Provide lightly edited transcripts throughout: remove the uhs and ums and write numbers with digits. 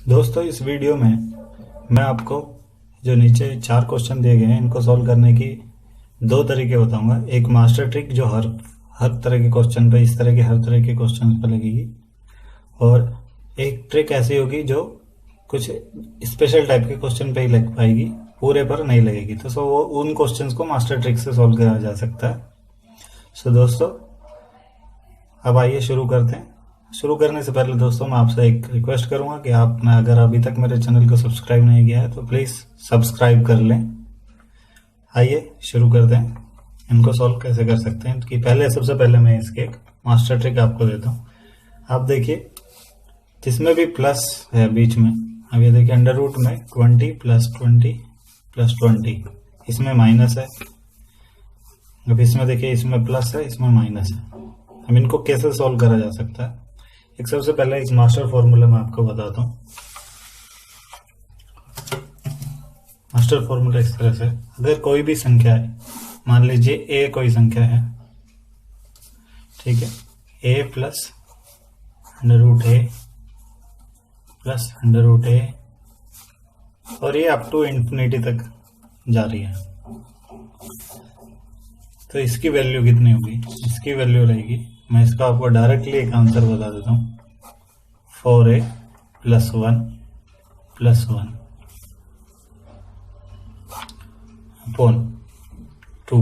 दोस्तों इस वीडियो में मैं आपको जो नीचे 4 क्वेश्चन दिए गए हैं इनको सॉल्व करने की 2 तरीके बताऊंगा। एक मास्टर ट्रिक जो हर तरह के क्वेश्चन पे, इस तरह के हर तरह के क्वेश्चन पे लगेगी, और एक ट्रिक ऐसी होगी जो कुछ स्पेशल टाइप के क्वेश्चन पे ही लग पाएगी, पूरे पर नहीं लगेगी। तो वो उन क्वेश्चंस को मास्टर ट्रिक से सॉल्व करा जा सकता है। सो दोस्तों अब आइए शुरू करते हैं। शुरू करने से पहले दोस्तों मैं आपसे एक रिक्वेस्ट करूंगा कि आपने अगर अभी तक मेरे चैनल को सब्सक्राइब नहीं किया है तो प्लीज़ सब्सक्राइब कर लें। आइए शुरू करते हैं। इनको सॉल्व कैसे कर सकते हैं कि सबसे पहले मैं इसके एक मास्टर ट्रिक आपको देता हूँ। आप देखिए जिसमें भी प्लस है बीच में, अब ये देखिए अंडर रूट में 20 प्लस 20 इसमें माइनस है। अब इसमें देखिए इसमें प्लस है, इसमें माइनस है। अब इनको कैसे सॉल्व करा जा सकता है, एक सबसे पहले एक मास्टर फॉर्मूला मैं आपको बताता हूँ। मास्टर फॉर्मूला इस तरह से, अगर कोई भी संख्या है, मान लीजिए ए कोई संख्या है, ठीक है, ए प्लस अंडर रूट ए प्लस अंडर रूट ए, और ये अप टू इंफिनिटी तक जा रही है, तो इसकी वैल्यू कितनी होगी? इसकी वैल्यू रहेगी, मैं इसका आपको डायरेक्टली एक आंसर बता देता हूँ, 4a प्लस 1 अपॉन 2।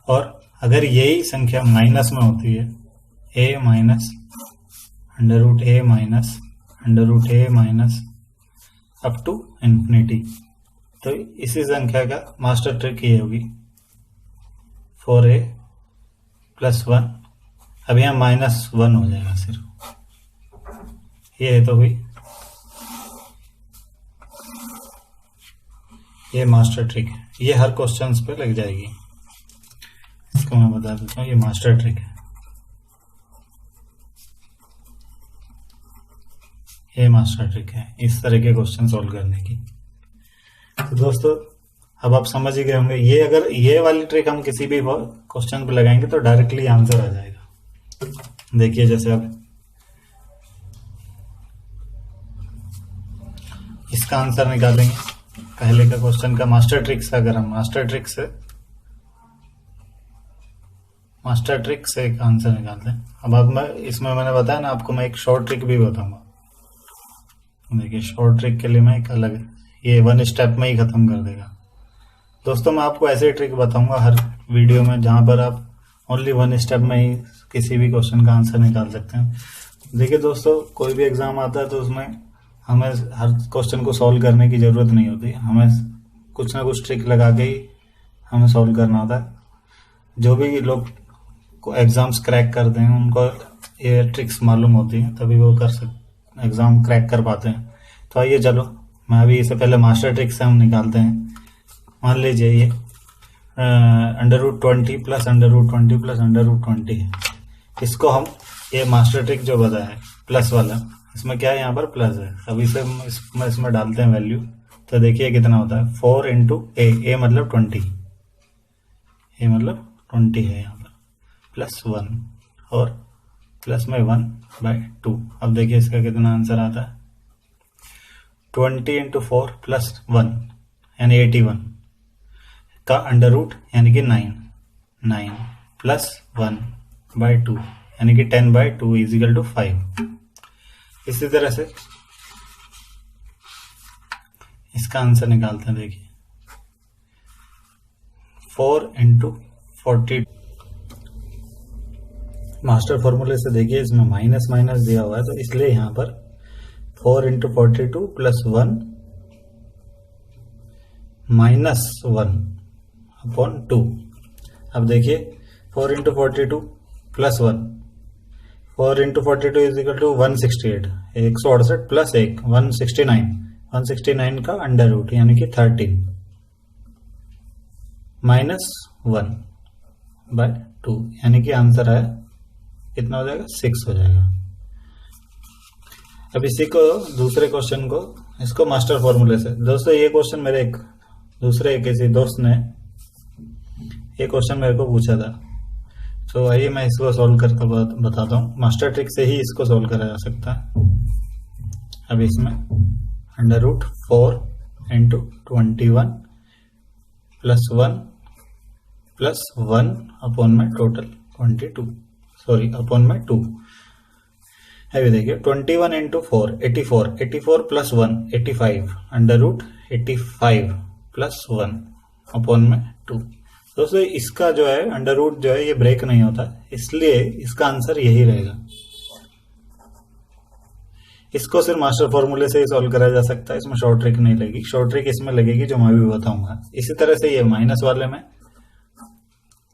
और अगर यही संख्या माइनस में होती है, a minus under root a minus under root a minus up to infinity, तो इसी संख्या का मास्टर ट्रिक ये होगी 4a प्लस 1। अब यहाँ -1 हो जाएगा सिर्फ, ये है तो हुई ये मास्टर ट्रिक है। ये हर क्वेश्चंस पे लग जाएगी, इसको मैं बता देता हूँ, ये मास्टर ट्रिक है, ये मास्टर ट्रिक है इस तरह के क्वेश्चन सॉल्व करने की। तो दोस्तों अब आप समझ ही गए होंगे, ये अगर ये वाली ट्रिक हम किसी भी क्वेश्चन पे लगाएंगे तो डायरेक्टली आंसर आ जाएगा। देखिए जैसे अब इसका आंसर निकालेंगे, पहले का क्वेश्चन का मास्टर ट्रिक से, अगर हम मास्टर ट्रिक से एक आंसर निकालते हैं। अब मैं इसमें मैंने बताया ना आपको, मैं एक शॉर्ट ट्रिक भी बताऊंगा। देखिए शॉर्ट ट्रिक के लिए मैं एक अलग, ये 1 स्टेप में ही खत्म कर देगा। दोस्तों मैं आपको ऐसे ट्रिक बताऊंगा हर वीडियो में जहां पर आप ओनली 1 स्टेप में ही किसी भी क्वेश्चन का आंसर निकाल सकते हैं। देखिए दोस्तों कोई भी एग्जाम आता है तो उसमें हमें हर क्वेश्चन को सॉल्व करने की ज़रूरत नहीं होती, हमें कुछ ना कुछ ट्रिक लगा के ही हमें सॉल्व करना होता है। जो भी लोग एग्ज़ाम्स क्रैक करते हैं उनको ये ट्रिक्स मालूम होती हैं, तभी वो एग्ज़ाम क्रैक कर पाते हैं। तो आइए चलो मैं अभी इससे पहले मास्टर ट्रिक से हम निकालते हैं। मान लीजिए ये under root 20 plus under root 20 plus under root 20 है। इसको हम ये मास्टर ट्रिक जो बताया है प्लस वाला, इसमें क्या है, यहाँ पर प्लस है। अब इसे इसमें डालते हैं वैल्यू, तो देखिए कितना होता है, 4 इंटू ए मतलब 20, ए मतलब 20 है यहाँ पर, प्लस 1 और प्लस में 1/2। अब देखिए इसका कितना आंसर आता है, 20 इंटू 4 प्लस 1 यानी 81 का अंडर रूट यानी कि 9 प्लस 1/2 यानी कि 10/2 इजिकल टू 5। इसी तरह से इसका आंसर निकालते हैं। देखिए 4 इंटू 40, मास्टर फॉर्मूले से देखिए इसमें माइनस माइनस दिया हुआ है, तो इसलिए यहां पर 4 इंटू 42 प्लस 1 माइनस 1 अपॉन 2। अब देखिए 4 into 42 plus 1, 4 into 42 is equal to 168, 168 plus 1 169 का अंडर रूट यानी कि 13 माइनस 1/2 यानी कि आंसर है कितना हो जाएगा, 6 हो जाएगा। अब इसी को दूसरे क्वेश्चन को, इसको मास्टर फॉर्मूले से, दोस्तों ये क्वेश्चन मेरे एक दूसरे किसी दोस्त ने ये क्वेश्चन मेरे को पूछा था, तो आइए मैं इसको सॉल्व करके बताता हूँ। मास्टर ट्रिक से ही इसको सॉल्व करा जा सकता है। अब इसमें √4 इंटू 21 प्लस 1 प्लस 1 अपॉन में टोटल 22, सॉरी अपॉन में 2। अभी देखिए 21 इंटू 4 84, 84 प्लस 1 85, √85 प्लस 1 अपॉन में 2। दोस्तों इसका जो है अंडर रूट जो है ये ब्रेक नहीं होता, इसलिए इसका आंसर यही रहेगा। इसको सिर्फ मास्टर फॉर्मूले से ही सॉल्व करा जा सकता है, इसमें शॉर्ट ट्रिक नहीं लगेगी। शॉर्ट ट्रिक इसमें लगेगी जो मैं भी बताऊंगा। इसी तरह से ये माइनस वाले में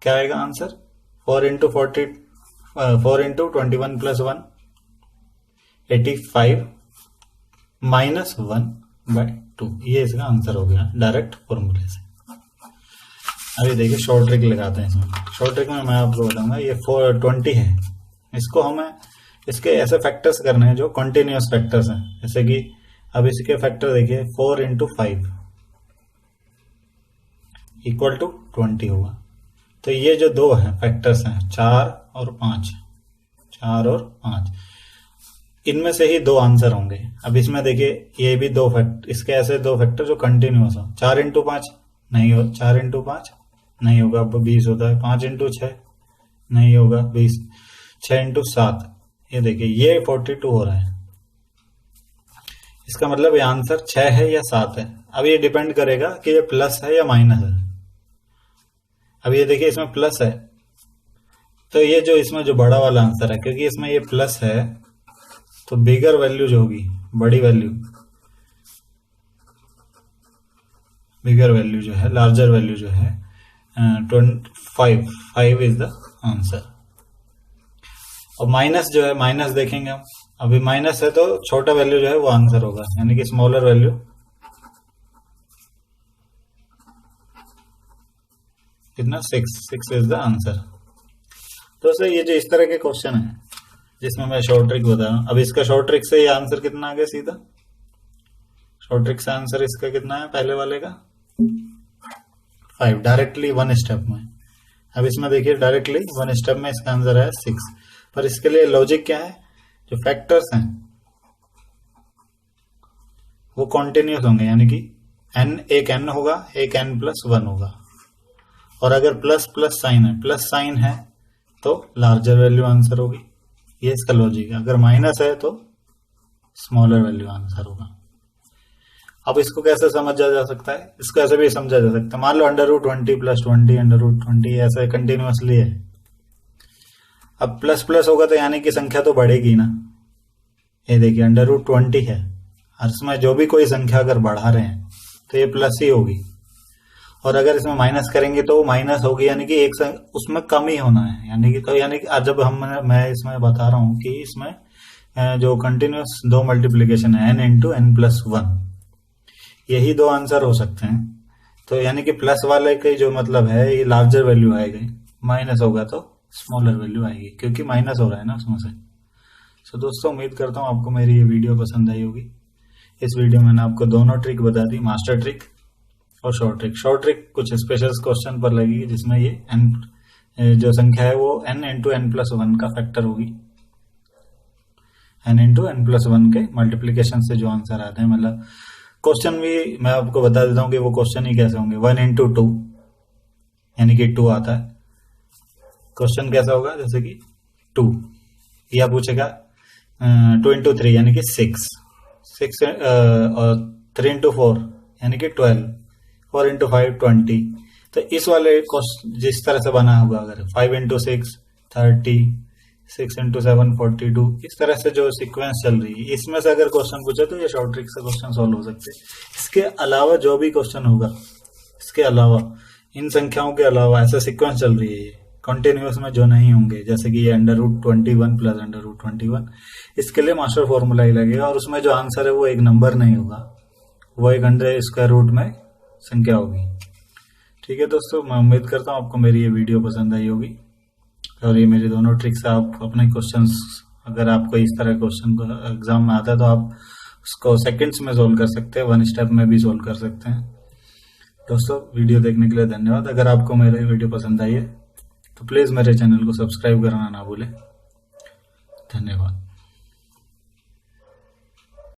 क्या आएगा आंसर, 4 इंटू 21 प्लस 1 85 माइनस 1/2, ये इसका आंसर हो गया डायरेक्ट फॉर्मूले से। अभी देखिए शॉर्ट ट्रिक लगाते हैं इसमें। शॉर्ट ट्रिक में मैं आपको बताऊंगा ये 420 है, इसको हमें इसके ऐसे फैक्टर्स करने हैं जो कॉन्टिन्यूअस फैक्टर्स हैं। जैसे कि अब इसके फैक्टर देखिए 4 इंटू 5 इक्वल टू 20 होगा। तो ये जो दो हैं फैक्टर्स हैं 4 और 5, 4 और 5, इनमें से ही दो आंसर होंगे। अब इसमें देखिए ये भी दो फैक्टर, इसके ऐसे दो फैक्टर जो कंटिन्यूअस हो। 4 इंटू 5 नहीं हो, 4 इंटू 5 नहीं होगा, अब 20 होता है। 5 इंटू 6 नहीं होगा, 20। 6 इंटू 7, ये देखिए ये 42 हो रहा है। इसका मतलब ये आंसर 6 है या 7 है। अब ये डिपेंड करेगा कि ये प्लस है या माइनस है। अब ये देखिए इसमें प्लस है, तो ये जो इसमें जो बड़ा वाला आंसर है, क्योंकि इसमें ये प्लस है तो बिगर वैल्यू जो होगी, बड़ी वैल्यू, बिगर वैल्यू जो है, लार्जर वैल्यू जो है 5 इज द आंसर। और माइनस जो है, माइनस देखेंगे हम, अभी माइनस है तो छोटा वैल्यू जो है वो आंसर होगा, यानी कि स्मॉलर वैल्यू कितना 6 इज द आंसर। दोस्तों ये जो इस तरह के क्वेश्चन है जिसमें मैं शॉर्ट ट्रिक बता रहा हूं, अब इसका शॉर्ट ट्रिक से ये आंसर कितना आ गया सीधा, शॉर्ट ट्रिक से आंसर इसका कितना है पहले वाले का 5, डायरेक्टली वन स्टेप में। अब इसमें देखिए डायरेक्टली वन स्टेप में इसका आंसर है 6, पर इसके लिए लॉजिक क्या है, जो फैक्टर्स हैं वो कॉन्टिन्यूस होंगे, यानी कि n एक n होगा, एक n प्लस 1 होगा। और अगर प्लस प्लस साइन है, प्लस साइन है तो लार्जर वैल्यू आंसर होगी, ये इसका लॉजिक है। अगर माइनस है तो स्मॉलर वैल्यू आंसर होगा। अब इसको कैसे समझा जा सकता है, इसको ऐसे भी समझा जा सकता है। मान लो √20 प्लस 20 √20 ऐसे कंटिन्यूअसली है। अब प्लस प्लस होगा तो यानी कि संख्या तो बढ़ेगी ना। ये देखिए √20 है, और इसमें जो भी कोई संख्या अगर बढ़ा रहे हैं तो ये प्लस ही होगी। और अगर इसमें माइनस करेंगे तो माइनस होगी, यानी कि एक उसमें कम ही होना है। यानी कि तो यानी कि जब मैं इसमें बता रहा हूं कि इसमें जो कंटिन्यूअस दो मल्टीप्लीकेशन है n इंटू n प्लस 1, यही दो आंसर हो सकते हैं। तो यानी कि प्लस वाले के जो मतलब है ये लार्जर वैल्यू आएगी, माइनस होगा तो स्मॉलर वैल्यू आएगी, क्योंकि माइनस हो रहा है ना उसमें से। सो दोस्तों उम्मीद करता हूँ आपको मेरी ये वीडियो पसंद आई होगी। इस वीडियो में मैंने आपको दोनों ट्रिक बता दी, मास्टर ट्रिक और शॉर्ट ट्रिक। शॉर्ट ट्रिक कुछ स्पेशल क्वेश्चन पर लगेगी जिसमें ये n जो संख्या है वो n इंटू n प्लस 1 का फैक्टर होगी। n इंटू n प्लस 1 के मल्टीप्लीकेशन से जो आंसर आते हैं, मतलब क्वेश्चन भी मैं आपको बता देता हूँ कि वो क्वेश्चन ही कैसे होंगे। 1 इंटू 2 यानी कि 2 आता है। क्वेश्चन कैसा होगा, जैसे कि 2 या पूछेगा 2 इंटू 3 यानी कि 6 और 3 इंटू 4 यानी कि 12, 4 इंटू 5 20। तो इस वाले जिस तरह से बना होगा, अगर 5 इंटू 6 30, 6 इंटू 7 42, इस तरह से जो सीक्वेंस चल रही है, इसमें से अगर क्वेश्चन पूछे तो ये शॉर्ट ट्रिक से क्वेश्चन सॉल्व हो सकते हैं। इसके अलावा जो भी क्वेश्चन होगा, इसके अलावा इन संख्याओं के अलावा ऐसा सीक्वेंस चल रही है कंटिन्यूअस में जो नहीं होंगे, जैसे कि ये √21 प्लस √21, इसके लिए मास्टर फॉर्मूला ही लगेगा। और उसमें जो आंसर है वो एक नंबर नहीं होगा, वो एक अंडर स्क्वायर रूट में संख्या होगी। ठीक है दोस्तों, मैं उम्मीद करता हूँ आपको मेरी ये वीडियो पसंद आई होगी, और ये मेरी दोनों ट्रिक्स आप अपने क्वेश्चंस, अगर आपको इस तरह क्वेश्चन को एग्जाम में आता है तो आप उसको सेकंड्स में सोल्व कर सकते हैं, 1 स्टेप में भी सोल्व कर सकते हैं। दोस्तों वीडियो देखने के लिए धन्यवाद। अगर आपको मेरी वीडियो पसंद आई है तो प्लीज़ मेरे चैनल को सब्सक्राइब करना ना भूलें। धन्यवाद।